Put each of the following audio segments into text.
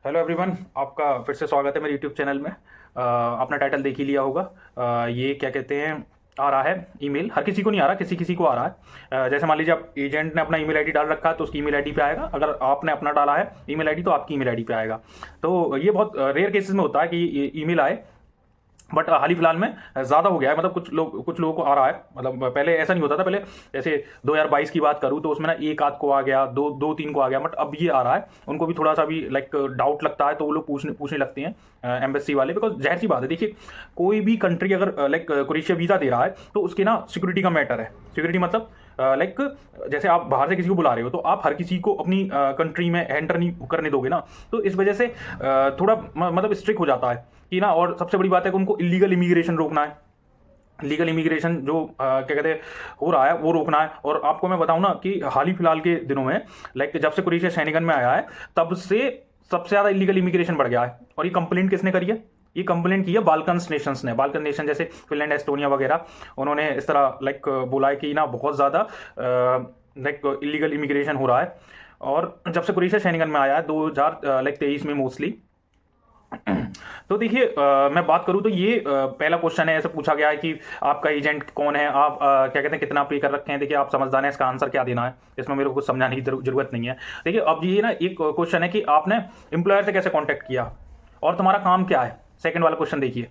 Hello everyone, आपका फिर से स्वागत है मेरे यूट्यूब चैनल में। आपने टाइटल देख ही लिया होगा। ये क्या कहते हैं, आ रहा है ईमेल। हर किसी को नहीं आ रहा, किसी किसी को आ रहा है। जैसे मान लीजिए आप एजेंट ने अपना ईमेल आईडी डाल रखा है तो उसकी ईमेल आईडी पे आएगा। अगर आपने अपना डाला है ईमेल आईडी तो आपकी ईमेल आईडी पे आएगा। तो ये बहुत रेयर केसेस में होता है कि ईमेल आए, बट हाल ही फिलहाल में ज़्यादा हो गया है। मतलब कुछ लोगों को आ रहा है। मतलब पहले ऐसा नहीं होता था। पहले जैसे 2022 की बात करूँ तो उसमें ना एक आध को आ गया, दो तीन को आ गया, बट अब ये आ रहा है। उनको भी थोड़ा सा भी लाइक डाउट लगता है तो वो लोग पूछने पूछने लगते हैं एम्बेसी वाले। बिकॉज जाहिर सी बात है, देखिए कोई भी कंट्री अगर लाइक क्रोएशिया वीज़ा दे रहा है तो उसके ना सिक्योरिटी का मैटर है। सिक्योरिटी मतलब लाइक जैसे आप बाहर से किसी को बुला रहे हो तो आप हर किसी को अपनी कंट्री में एंटर नहीं करने दोगे ना। तो इस वजह से थोड़ा मतलब स्ट्रिक्ट हो जाता है कि ना। और सबसे बड़ी बात है कि उनको इलीगल इमिग्रेशन रोकना है। लीगल इमिग्रेशन जो क्या कहते हैं हो रहा है वो रोकना है। और आपको मैं बताऊं ना कि हाल ही फिलहाल के दिनों में लाइक जब से क्रोएशिया शेंगेन में आया है तब से सबसे ज़्यादा इलीगल इमिग्रेशन बढ़ गया है। और ये कंप्लेंट किसने करी है? ये कंप्लेंट की है बाल्कन्स नेशंस ने। बाल्कन नेशन जैसे फिनलैंड, एस्टोनिया वगैरह, उन्होंने इस तरह लाइक बोला है कि ना बहुत ज़्यादा लाइक इलीगल इमिग्रेशन हो रहा है। और जब से क्रोएशिया शेंगेन में आया है 2023 में मोस्टली। तो देखिए मैं बात करूं तो ये पहला क्वेश्चन है, ऐसे पूछा गया है कि आपका एजेंट कौन है, आप क्या कहते हैं कितना पे कर रखे हैं। देखिए आप समझदार हैं, इसका आंसर क्या देना है इसमें मेरे को कुछ समझाने की जरूरत नहीं है। देखिए अब ये ना एक क्वेश्चन है कि आपने एम्प्लॉयर से कैसे कॉन्टैक्ट किया और तुम्हारा काम क्या है। सेकंड वाला क्वेश्चन देखिए,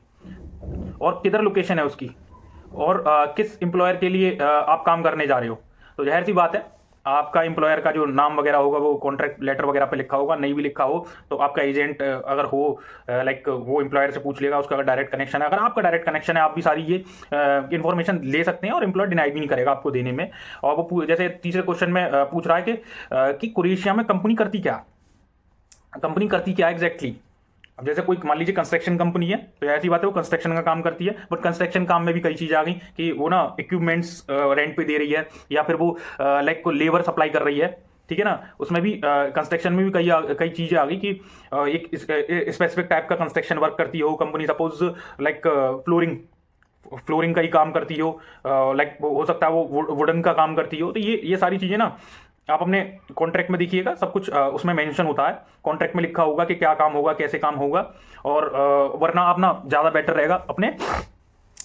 और किधर लोकेशन है उसकी, और किस एम्प्लॉयर के लिए आप काम करने जा रहे हो। तो जाहिर सी बात है आपका एम्प्लॉयर का जो नाम वगैरह होगा वो कॉन्ट्रैक्ट लेटर वगैरह पे लिखा होगा। नहीं भी लिखा हो तो आपका एजेंट अगर हो लाइक वो एम्प्लॉयर से पूछ लेगा उसका अगर डायरेक्ट कनेक्शन है। अगर आपका डायरेक्ट कनेक्शन है आप भी सारी ये इन्फॉर्मेशन ले सकते हैं और एम्प्लॉयर डिनाई भी नहीं करेगा आपको देने में। और वो जैसे तीसरे क्वेश्चन में पूछ रहा है कि क्रोएशिया में कंपनी करती क्या, कंपनी करती क्या एग्जैक्टली। अब जैसे कोई मान लीजिए कंस्ट्रक्शन कंपनी है तो ऐसी बात है वो कंस्ट्रक्शन का काम करती है। बट कंस्ट्रक्शन काम में भी कई चीज़ें आ गई कि वो ना इक्विपमेंट्स रेंट पे दे रही है या फिर वो लाइक को लेबर सप्लाई कर रही है। ठीक है ना, उसमें भी कंस्ट्रक्शन में भी कई चीज़ें आ गई कि एक स्पेसिफिक टाइप का कंस्ट्रक्शन वर्क करती हो कंपनी। सपोज लाइक फ्लोरिंग का ही काम करती हो, लाइक हो सकता है वो वुडन का काम करती हो। तो ये सारी चीज़ें ना आप अपने कॉन्ट्रैक्ट में देखिएगा, सब कुछ उसमें मेंशन होता है। कॉन्ट्रैक्ट में लिखा होगा कि क्या काम होगा, कैसे काम होगा। और वरना आप ना ज़्यादा बेटर रहेगा अपने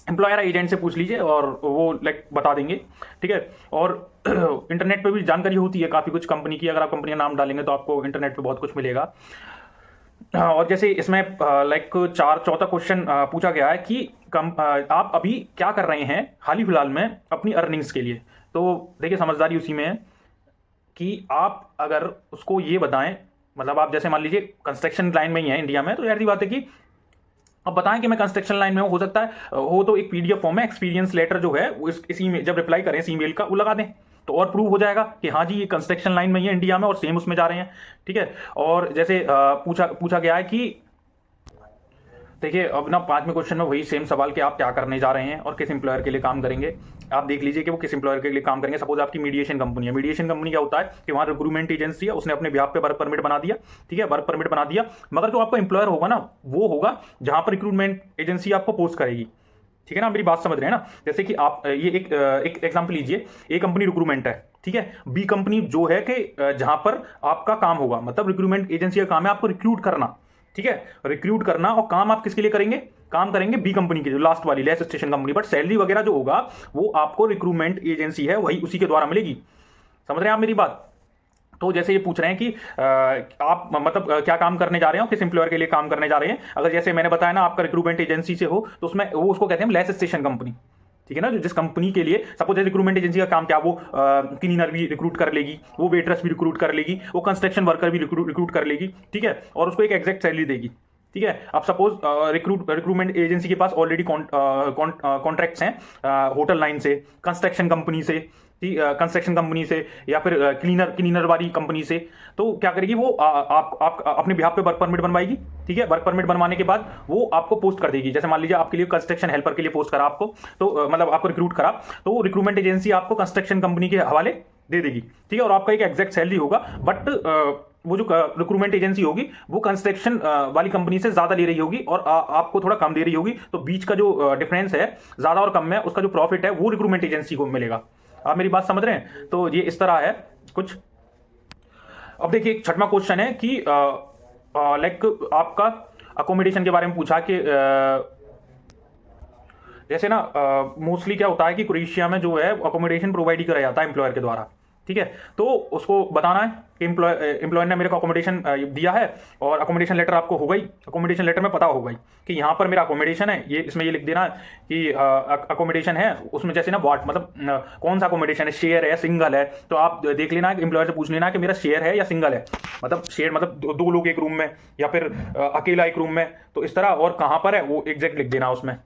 एम्प्लॉयर एजेंट से पूछ लीजिए और वो लाइक बता देंगे। ठीक है। और इंटरनेट पे भी जानकारी होती है काफ़ी कुछ कंपनी की। अगर आप कंपनी का नाम डालेंगे तो आपको इंटरनेट पे बहुत कुछ मिलेगा। और जैसे इसमें लाइक चौथा क्वेश्चन पूछा गया है कि आप अभी क्या कर रहे हैं हाल ही फिलहाल में अपनी अर्निंग्स के लिए। तो देखिए समझदारी उसी में है कि आप अगर उसको ये बताएं, मतलब आप जैसे मान लीजिए कंस्ट्रक्शन लाइन में ही है इंडिया में, तो यार सी बात है कि अब बताएं कि मैं कंस्ट्रक्शन लाइन में हूं। हो सकता है हो तो एक पीडीएफ फॉर्म में एक्सपीरियंस लेटर जो है वो इसी में जब रिप्लाई करें इस ईमेल का वो लगा दें तो और प्रूव हो जाएगा कि हाँ जी ये कंस्ट्रक्शन लाइन में ही है इंडिया में और सेम उसमें जा रहे हैं। ठीक है। और जैसे पूछा गया है कि देखिए अब ना पांचवें क्वेश्चन में वही सेम सवाल कि आप क्या करने जा रहे हैं और किस एम्प्लॉयर के लिए काम करेंगे। आप देख लीजिए कि वो किस एम्प्लॉयर के लिए काम करेंगे। सपोज आपकी मीडिएशन कंपनी है। मीडिएशन कंपनी क्या होता है कि वहाँ रिक्रूटमेंट एजेंसी है, उसने अपने बिहाफ पे वर्क परमिट बना दिया। ठीक है, वर्क परमिट बना दिया, मगर जो आपका एम्प्लॉयर होगा ना वो होगा जहाँ पर रिक्रूटमेंट एजेंसी आपको पोस्ट करेगी। ठीक है ना, मेरी बात समझ रहे हैं ना। जैसे कि आप ये एक एग्जाम्पल लीजिए, ए कंपनी रिक्रूटमेंट है, ठीक है। बी कंपनी जो है कि जहां पर आपका काम होगा, मतलब रिक्रूटमेंट एजेंसी का काम है आपको रिक्रूट करना। ठीक है, रिक्रूट करना। और काम आप किसके लिए करेंगे? काम करेंगे बी कंपनी की, जो लास्ट वाली less station company. But salary वगैरह जो होगा वो आपको रिक्रूटमेंट एजेंसी है वही उसी के द्वारा मिलेगी। समझ रहे हैं आप मेरी बात। तो जैसे ये पूछ रहे हैं कि आप मतलब क्या काम करने जा रहे हो, किस एम्प्लॉयर के लिए काम करने जा रहे हैं। अगर जैसे मैंने बताया ना आपका रिक्रूटमेंट एजेंसी से हो तो उसमें वो उसको कहते हैं लेस स्टेशन कंपनी। ठीक है ना, जिस कंपनी के लिए सपोज रिक्रूटमेंट एजेंसी का काम क्या, वो क्लीनर भी रिक्रूट कर लेगी, वो वेटर्स भी रिक्रूट कर लेगी, वो कंस्ट्रक्शन वर्कर भी रिक्रूट कर लेगी। ठीक है, और उसको एक एग्जैक्ट सैलरी देगी। ठीक है। अब सपोज रिक्रूटमेंट एजेंसी के पास ऑलरेडी कॉन्ट्रैक्ट्स हैं होटल लाइन से, कंस्ट्रक्शन कंपनी से, कंस्ट्रक्शन कंपनी से या फिर क्लीनर वाली कंपनी से। तो क्या करेगी वो आप अपने बिहाफ पे वर्क परमिट बनवाएगी। ठीक है, वर्क परमिट बनवाने के बाद वो आपको पोस्ट कर देगी। जैसे मान लीजिए आपके लिए कंस्ट्रक्शन हेल्पर के लिए पोस्ट करा आपको, तो मतलब आपको रिक्रूट करा, तो रिक्रूटमेंट एजेंसी आपको कंस्ट्रक्शन कंपनी के हवाले दे देगी। ठीक है, और आपका एक एग्जैक्ट सैलरी होगा। बट वो जो रिक्रूटमेंट एजेंसी होगी वो कंस्ट्रक्शन वाली कंपनी से ज्यादा ले रही होगी और आपको थोड़ा कम दे रही होगी। तो बीच का जो डिफरेंस है ज्यादा और कम में, उसका जो प्रॉफिट है वो रिक्रूटमेंट एजेंसी को मिलेगा। आप मेरी बात समझ रहे हैं। तो ये इस तरह है कुछ। अब देखिए एक छठवां क्वेश्चन है कि लाइक आपका अकोमोडेशन के बारे में पूछा कि जैसे ना मोस्टली क्या होता है कि क्रोएशिया में जो है अकोमोडेशन प्रोवाइड ही कराया जाता है एम्प्लॉयर के द्वारा, ठीक है। तो उसको बताना है कि एम्प्लॉयर ने मेरे को अकोमोडेशन दिया है और अकोमोडेशन लेटर आपको हो गई, अकोमोडेशन लेटर में पता हो गई कि यहाँ पर मेरा अकोमोडेशन है, ये इसमें ये लिख देना है कि अकोमोडेशन है, उसमें जैसे ना वाट मतलब कौन सा अकोमोडेशन है, शेयर है, सिंगल है, तो आप देख लेना एम्प्लॉयर से पूछ लेना कि मेरा शेयर है या सिंगल है, मतलब शेयर मतलब दो लोग एक रूम में या फिर अकेला एक रूम में, तो इस तरह, और कहाँ पर है वो एग्जैक्ट लिख देना उसमें।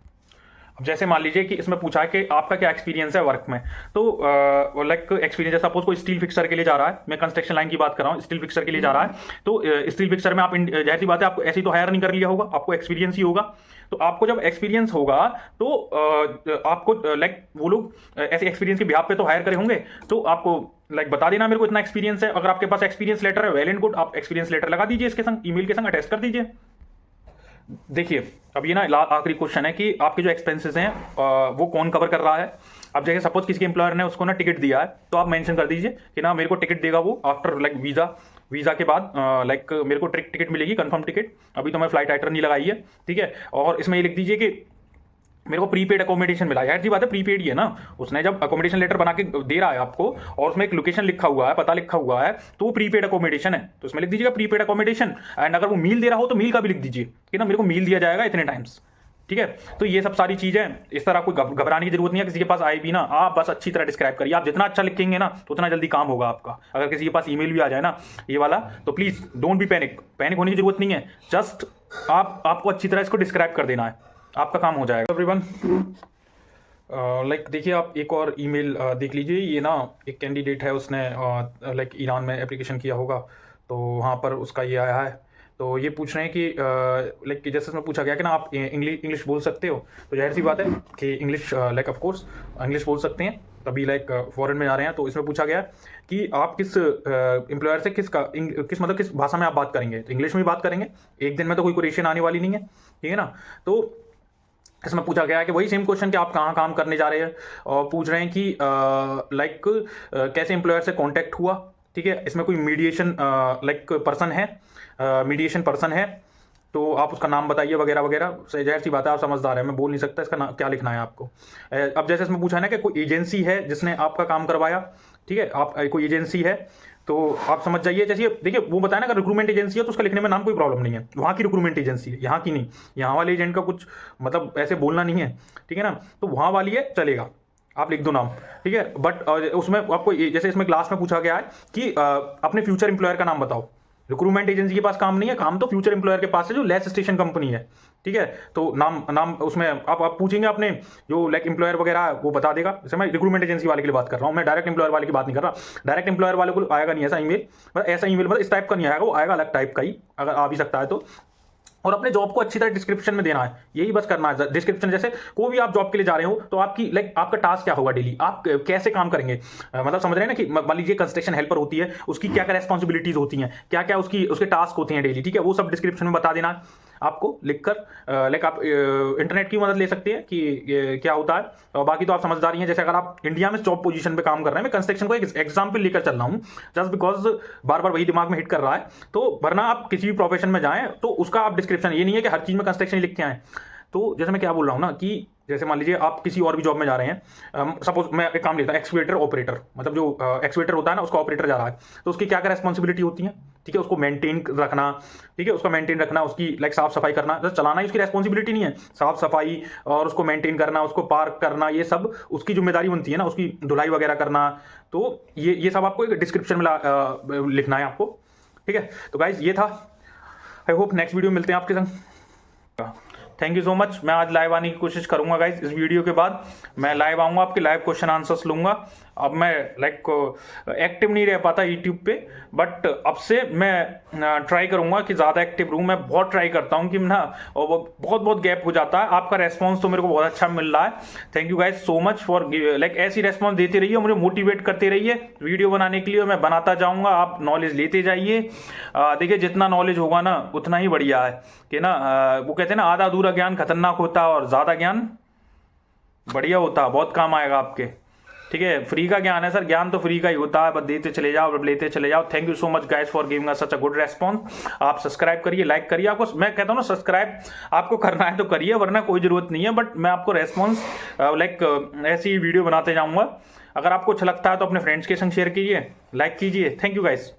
अब जैसे मान लीजिए कि इसमें पूछा है कि आपका क्या एक्सपीरियंस है वर्क में, तो लाइक एक्सपीरियंस सपोज कोई स्टील फिक्सर के लिए जा रहा है, मैं कंस्ट्रक्शन लाइन की बात कर रहा हूँ, स्टील फिक्सर के लिए जा रहा है, तो स्टील फिक्सर में आप जाहिर सी बात है आपको ऐसी तो हायर नहीं कर लिया होगा, आपको एक्सपीरियंस ही होगा। तो आपको जब एक्सपीरियंस होगा तो आपको लाइक वो लोग ऐसे एक्सपीरियंस के बिहाफ पे तो हायर करे होंगे, तो आपको लाइक बता देना मेरे को इतना एक्सपीरियंस है। अगर आपके पास एक्सपीरियंस लेटर है वेल एंड गुड, आप एक्सपीरियंस लेटर लगा दीजिए इसके संग, ईमेल के संग अटैच कर दीजिए। देखिए अब ये ना आखिरी क्वेश्चन है कि आपके जो एक्सपेंसेस हैं वो कौन कवर कर रहा है। अब जैसे सपोज किसी के एम्प्लॉयर ने उसको ना टिकट दिया है, तो आप मेंशन कर दीजिए कि ना मेरे को टिकट देगा वो आफ्टर लाइक वीज़ा के बाद, लाइक मेरे को टिकट मिलेगी, कंफर्म टिकट, अभी तो मैं फ्लाइट आइटर नहीं लगाई है, ठीक है। और इसमें ये लिख दीजिए कि मेरे को प्रीपेड अकोमोडेशन मिला, यार जी बात है प्रीपेड ही है ना, उसने जब अकोमोडेशन लेटर बना के दे रहा है आपको और उसमें एक लोकेशन लिखा हुआ है, पता लिखा हुआ है, तो वो प्रीपेड अकोमोडेशन है, तो उसमें लिख दीजिएगा प्रीपेड अकोमोडेशन। एंड अगर वो मील दे रहा हो तो मील का भी लिख दीजिए कि ना मेरे को मील दिया जाएगा इतने टाइम्स, ठीक है। तो ये सब सारी चीजें, इस तरह कोई घबराने की जरूरत नहीं है, किसी के पास आए भी ना, आप बस अच्छी तरह डिस्क्राइब करिए, आप जितना अच्छा लिखेंगे ना तो उतना जल्दी काम होगा आपका। अगर किसी के पास ईमेल भी आ जाए ना ये वाला, तो प्लीज डोंट बी पैनिक होने की जरूरत नहीं है, जस्ट आपको अच्छी तरह इसको डिस्क्राइब कर देना है, आपका काम हो जाएगा। एवरीवन लाइक देखिए आप एक और ईमेल देख लीजिए, ये ना एक कैंडिडेट है, उसने लाइक ईरान में एप्लीकेशन किया होगा, तो वहाँ पर उसका ये आया है, तो ये पूछ रहे हैं कि लाइक जैसे इसमें पूछा गया कि ना आप इंग्लिश बोल सकते हो, तो जाहिर सी बात है कि English like of course English बोल सकते हैं, तभी लाइक फॉरेन में जा रहे हैं। तो इसमें पूछा गया कि आप किस एम्प्लॉयर से किस भाषा में आप बात करेंगे, तो इंग्लिश में ही बात करेंगे, एक दिन में तो कोई क्वेश्चन आने वाली नहीं है, ठीक है ना। तो इसमें पूछा गया है कि वही सेम क्वेश्चन कि आप कहाँ काम करने जा रहे हैं, और पूछ रहे हैं कि लाइक कैसे एम्प्लॉयर से कांटेक्ट हुआ, ठीक है। इसमें कोई मीडिएशन लाइक पर्सन है, मीडिएशन पर्सन है, तो आप उसका नाम बताइए वगैरह वगैरह। जाहिर सी बात है आप समझदार है, मैं बोल नहीं सकता इसका नाम क्या लिखना है आपको। अब जैसे इसमें पूछा है ना कि कोई एजेंसी है जिसने आपका काम करवाया, ठीक है, आप कोई एजेंसी है, तो आप समझ जाइए। जैसे देखिए वो बताया ना, अगर रिक्रूटमेंट एजेंसी है तो उसका लिखने में नाम कोई प्रॉब्लम नहीं है, वहाँ की रिक्रूटमेंट एजेंसी है, यहाँ की नहीं, यहाँ वाले एजेंट का कुछ मतलब ऐसे बोलना नहीं है, ठीक है ना, तो वहाँ वाली है चलेगा, आप लिख दो नाम, ठीक है। बट उसमें आपको जैसे इसमें क्लास में पूछा गया है कि अपने फ्यूचर एम्प्लॉयर का नाम बताओ, रिक्रूटमेंट एजेंसी के पास काम नहीं है, काम तो फ्यूचर एम्प्लॉयर के पास है जो लेस स्टेशन कंपनी है, ठीक है। तो नाम उसमें आप पूछेंगे अपने जो लाइक एम्प्लॉयर वगैरह है वो बता देगा। जैसे मैं रिक्रूटमेंट एजेंसी वाले के लिए बात कर रहा हूँ, मैं डायरेक्ट एम्प्लॉयर वाले की बात नहीं कर रहा। डायरेक्ट एम्प्लॉयर वाले को आएगा नहीं ऐसा ईमेल, मतलब इस टाइप का नहीं आएगा, वो आएगा अलग टाइप का ही, अगर आ भी सकता है तो। और अपने जॉब को अच्छी तरह डिस्क्रिप्शन में देना है, यही बस करना है डिस्क्रिप्शन। जैसे कोई भी आप जॉब के लिए जा रहे हो तो आपकी लाइक आपका टास्क क्या होगा डेली, आप कैसे काम करेंगे, मतलब समझ रहे हैं ना कि मान लीजिए कंस्ट्रक्शन हेल्पर होती है, उसकी क्या क्या रेस्पॉन्सिबिलिटीज होती हैं, क्या क्या उसके टास्क होते हैं डेली, ठीक है, वो सब डिस्क्रिप्शन में बता देना है आपको लिखकर। लाइक आप इंटरनेट की मदद ले सकते हैं कि क्या होता है, और बाकी तो आप समझदारी हैं। जैसे अगर आप इंडिया में जॉब पोजीशन पे काम कर रहे हैं, मैं कंस्ट्रक्शन को एक एग्जाम्पल लेकर चल रहा हूँ जस्ट बिकॉज बार बार वही दिमाग में हिट कर रहा है, तो वरना आप किसी भी प्रोफेशन में जाएं तो उसका आप डिस्क्रिप्शन, ये नहीं है कि हर चीज में कंस्ट्रक्शन लिख के आए। तो जैसे मैं क्या बोल रहा हूँ ना कि जैसे मान लीजिए आप किसी और भी जॉब में जा रहे हैं, सपोज मैं एक काम लेता हूँ एक्सकेवेटर ऑपरेटर, मतलब जो एक्सकेवेटर होता है ना उसका ऑपरेटर जा रहा है, तो उसकी क्या क्या रेस्पॉन्सिबिलिटी होती है, ठीक है, उसको मेंटेन रखना, ठीक है, उसका मेंटेन रखना, उसकी लाइक साफ सफाई करना, जैसे चलाना ही उसकी रेस्पॉन्सिबिलिटी नहीं है, साफ सफाई और उसको मेंटेन करना, उसको पार्क करना, ये सब उसकी जिम्मेदारी बनती है ना, उसकी धुलाई वगैरह करना। तो ये सब आपको एक डिस्क्रिप्शन में लिखना है आपको, ठीक है। तो गाइज ये था, आई होप नेक्स्ट वीडियो मिलते हैं आपके संग। Thank you so much. मैं आज लाइव आने की कोशिश करूंगा गाइज, इस वीडियो के बाद मैं लाइव आऊंगा, आपके लाइव क्वेश्चन आंसर्स लूंगा। अब मैं लाइक एक्टिव नहीं रह पाता यूट्यूब पे, बट अब से मैं ट्राई करूंगा कि ज़्यादा एक्टिव रहूँ। मैं बहुत ट्राई करता हूँ कि ना, और वो बहुत गैप हो जाता है। आपका रेस्पॉन्स तो मेरे को बहुत अच्छा मिल रहा है, thank you guys so much for like ऐसी रेस्पॉन्स देते रहिए, मुझे मोटिवेट करते रहिए वीडियो बनाने के लिए, और मैं बनाता जाऊँगा, आप नॉलेज लेते जाइए। देखिए जितना नॉलेज होगा ना उतना ही बढ़िया है कि ना, वो कहते हैं ना आधा अधूरा ज्ञान खतरनाक होता है और ज़्यादा ज्ञान बढ़िया होता है, बहुत काम आएगा आपके, ठीक है, फ्री का ज्ञान है सर, ज्ञान तो फ्री का ही होता है, बस देते चले जाओ, लेते चले जाओ। Thank you so much guys for giving us such a good response. आप सब्सक्राइब करिए, लाइक करिए, आपको मैं कहता हूँ ना सब्सक्राइब आपको करना है तो करिए, वरना कोई जरूरत नहीं है। बट मैं आपको रेस्पॉन्स लाइक ऐसी वीडियो बनाते जाऊंगा। अगर आपको अच्छा लगता है तो अपने फ्रेंड्स के संग शेयर कीजिए, लाइक कीजिए। Thank you guys.